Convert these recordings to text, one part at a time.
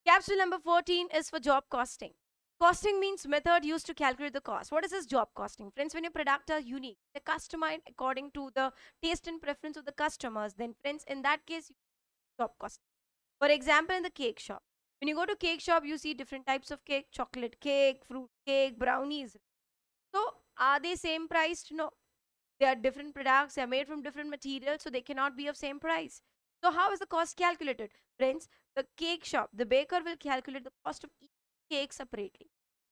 Capsule number 14 is for job costing. Costing means method used to calculate the cost. What is this job costing? Friends, when your product are unique, they're customized according to the taste and preference of the customers, then friends, in that case, you job costing. For example, in the cake shop, when you go to cake shop, you see different types of cake: chocolate cake, fruit cake, brownies. So are they same priced? No. They are different products, they are made from different materials, so they cannot be of same price. So how is the cost calculated? Friends, the cake shop, the baker will calculate the cost of each cake separately.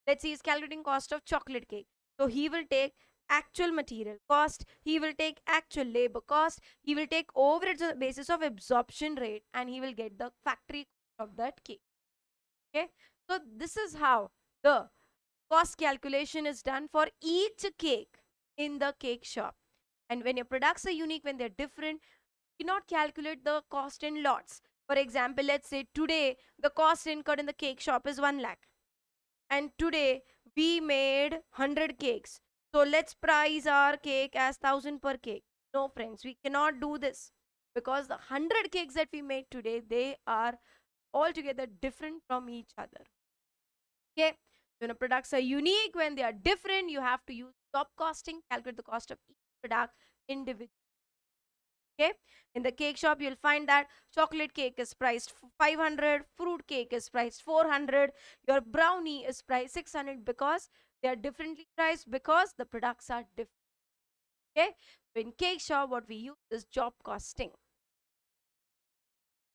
Let's see, he's calculating cost of chocolate cake. So he will take actual material cost, he will take actual labor cost, he will take overheads on the basis of absorption rate, and he will get the factory cost of that cake. Okay, so this is how the cost calculation is done for each cake in the cake shop. And when your products are unique, when they're different, you cannot calculate the cost in lots. For example, let's say today the cost incurred in the cake shop is 1 lakh, and today we made 100 cakes. So let's price our cake as 1000 per cake. No, friends, we cannot do this, because the 100 cakes that we made today, they are altogether different from each other. Okay, when products are unique, when they are different, you have to use job costing, calculate the cost of each product individually. Okay, in the cake shop, you'll find that chocolate cake is priced 500, fruit cake is priced 400, your brownie is priced 600, because they are differently priced, because the products are different. Okay, so in cake shop, what we use is job costing.